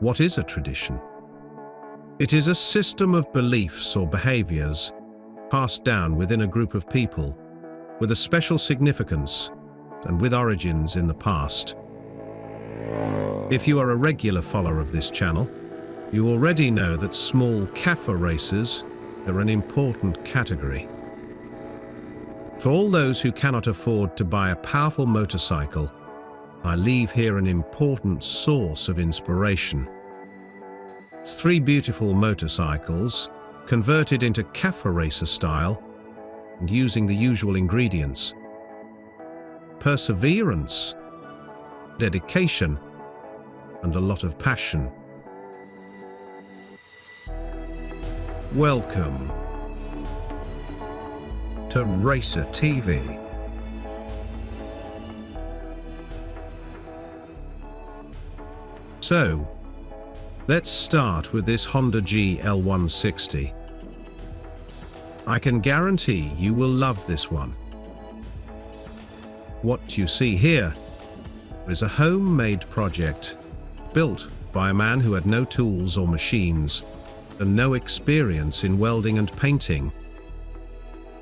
What is a tradition? It is a system of beliefs or behaviors passed down within a group of people with a special significance and with origins in the past. If you are a regular follower of this channel, you already know that small cafe races are an important category. For all those who cannot afford to buy a powerful motorcycle, I leave here an important source of inspiration. 3 beautiful motorcycles converted into cafe racer style and using the usual ingredients: perseverance, dedication, and a lot of passion. Welcome to Racertv. So, let's start with this Honda GL160. I can guarantee you will love this one. What you see here is a homemade project built by a man who had no tools or machines and no experience in welding and painting.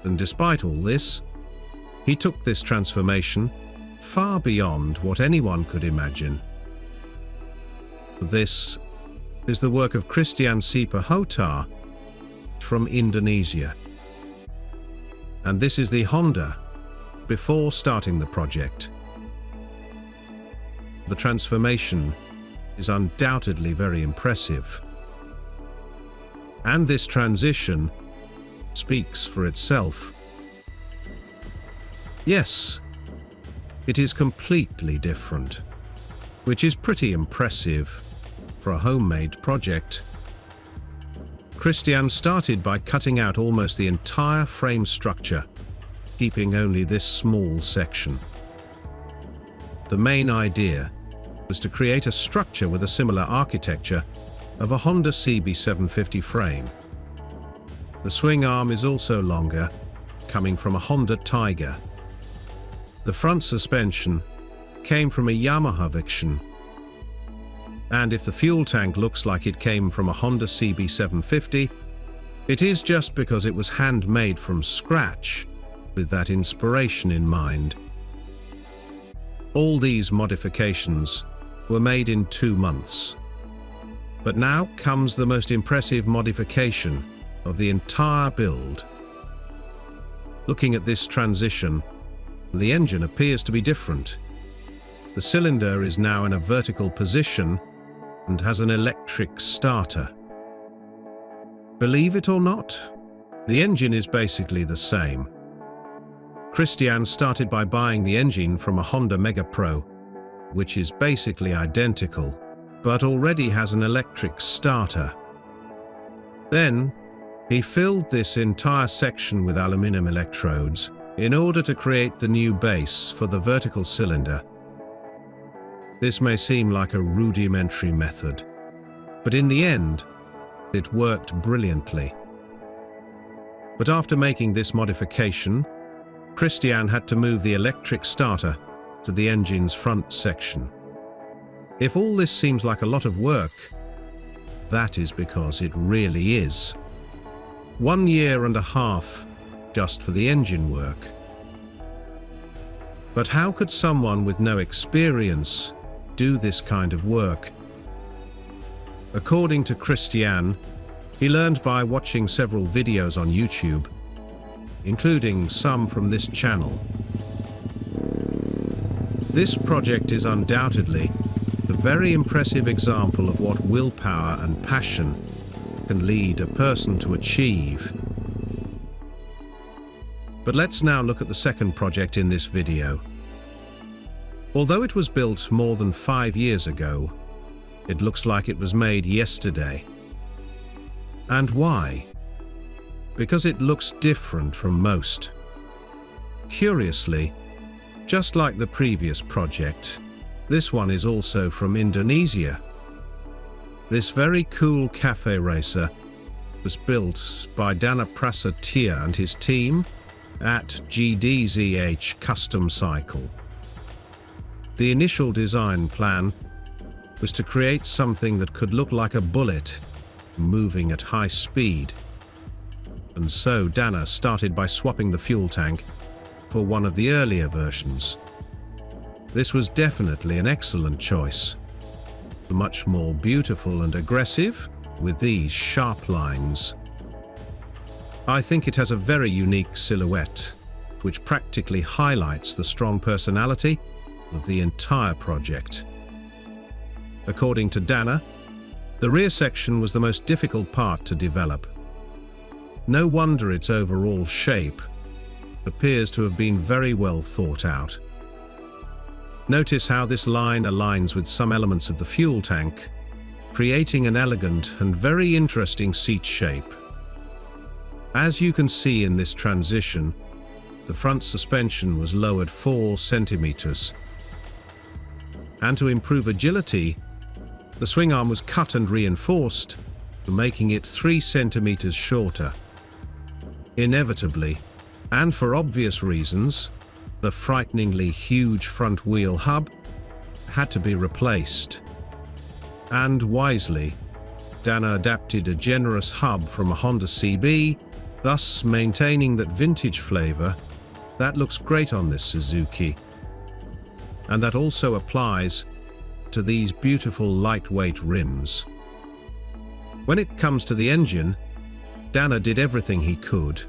And despite all this, he took this transformation far beyond what anyone could imagine. This is the work of Christian Sipahutar from Indonesia. And this is the Honda before starting the project. The transformation is undoubtedly very impressive. And this transition speaks for itself. Yes, it is completely different, which is pretty impressive for a homemade project. Christian started by cutting out almost the entire frame structure, keeping only this small section. The main idea was to create a structure with a similar architecture of a Honda CB750 frame. The swing arm is also longer, coming from a Honda Tiger. The front suspension came from a Yamaha Viction. And if the fuel tank looks like it came from a Honda CB750, it is just because it was handmade from scratch, with that inspiration in mind. All these modifications were made in 2 months. But now comes the most impressive modification of the entire build. Looking at this transition, the engine appears to be different. The cylinder is now in a vertical position and has an electric starter. Believe it or not, the engine is basically the same. Christian started by buying the engine from a Honda Mega Pro, which is basically identical, but already has an electric starter. Then, he filled this entire section with aluminum electrodes in order to create the new base for the vertical cylinder. This may seem like a rudimentary method, but in the end, it worked brilliantly. But after making this modification, Christian had to move the electric starter to the engine's front section. If all this seems like a lot of work, that is because it really is. 1.5 years just for the engine work. But how could someone with no experience do this kind of work? According to Christian, he learned by watching several videos on YouTube, including some from this channel. This project is undoubtedly a very impressive example of what willpower and passion can lead a person to achieve. But let's now look at the second project in this video. Although it was built more than 5 years ago, it looks like it was made yesterday. And why? Because it looks different from most. Curiously, just like the previous project, this one is also from Indonesia. This very cool cafe racer was built by Dana Prasetya and his team at GDZH Custom Cycle. The initial design plan was to create something that could look like a bullet, moving at high speed. And so Dana started by swapping the fuel tank for one of the earlier versions. This was definitely an excellent choice. Much more beautiful and aggressive, with these sharp lines. I think it has a very unique silhouette, which practically highlights the strong personality of the entire project. According to Dana, the rear section was the most difficult part to develop. No wonder its overall shape appears to have been very well thought out. Notice how this line aligns with some elements of the fuel tank, creating an elegant and very interesting seat shape. As you can see in this transition, the front suspension was lowered 4 centimeters. And to improve agility, the swing arm was cut and reinforced, making it 3 centimeters shorter. Inevitably, and for obvious reasons, the frighteningly huge front wheel hub had to be replaced. And wisely, Dana adapted a generous hub from a Honda CB, thus maintaining that vintage flavor that looks great on this Suzuki. And that also applies to these beautiful lightweight rims. When it comes to the engine, Dana did everything he could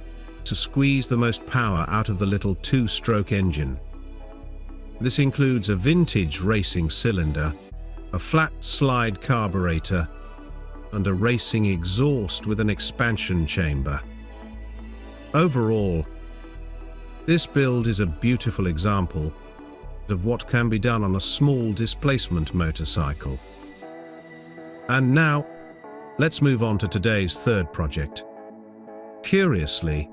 to squeeze the most power out of the little 2-stroke engine. This includes a vintage racing cylinder, a flat slide carburetor, and a racing exhaust with an expansion chamber. Overall, this build is a beautiful example of what can be done on a small displacement motorcycle. And now, let's move on to today's third project. Curiously,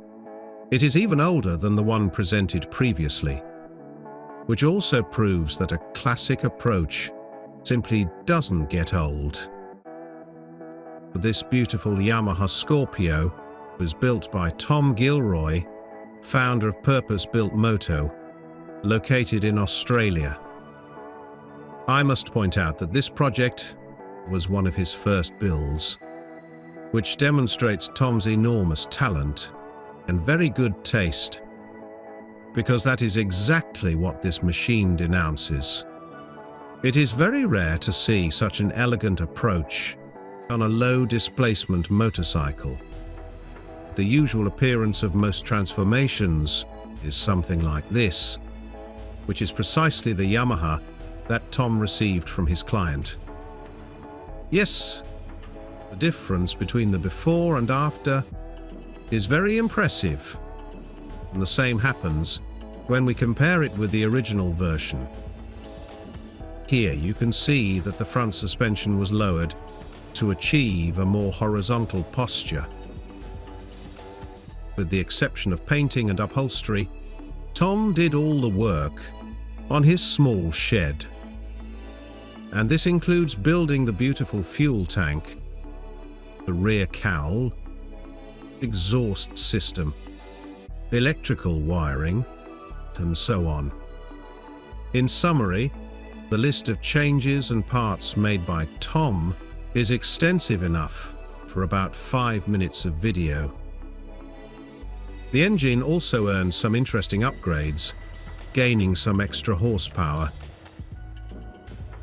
it is even older than the one presented previously, which also proves that a classic approach simply doesn't get old. This beautiful Yamaha Scorpio was built by Tom Gilroy, founder of Purpose Built Moto, located in Australia. I must point out that this project was one of his first builds, which demonstrates Tom's enormous talent and very good taste, because that is exactly what this machine denounces. It is very rare to see such an elegant approach on a low-displacement motorcycle. The usual appearance of most transformations is something like this, which is precisely the Yamaha that Tom received from his client. Yes, the difference between the before and after is very impressive, and the same happens when we compare it with the original version. Here you can see that the front suspension was lowered to achieve a more horizontal posture. With the exception of painting and upholstery, Tom did all the work on his small shed. And this includes building the beautiful fuel tank, the rear cowl, exhaust system, electrical wiring, and so on. In summary, the list of changes and parts made by Tom is extensive enough for about 5 minutes of video. The engine also earned some interesting upgrades, gaining some extra horsepower.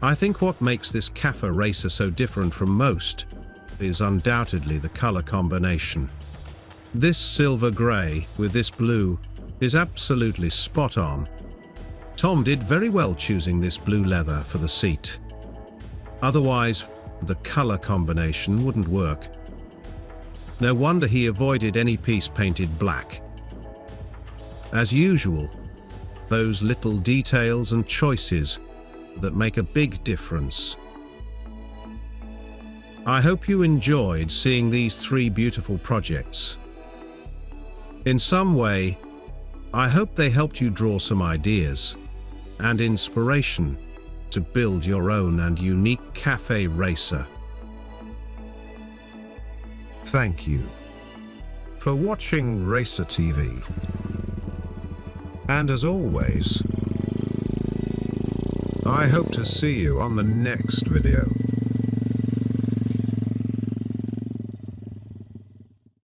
I think what makes this Cafe Racer so different from most is undoubtedly the color combination. This silver grey with this blue is absolutely spot on. Tom did very well choosing this blue leather for the seat. Otherwise, the color combination wouldn't work. No wonder he avoided any piece painted black. As usual, those little details and choices that make a big difference. I hope you enjoyed seeing these 3 beautiful projects. In some way, I hope they helped you draw some ideas and inspiration to build your own and unique Cafe Racer. Thank you for watching Racertv. And as always, I hope to see you on the next video.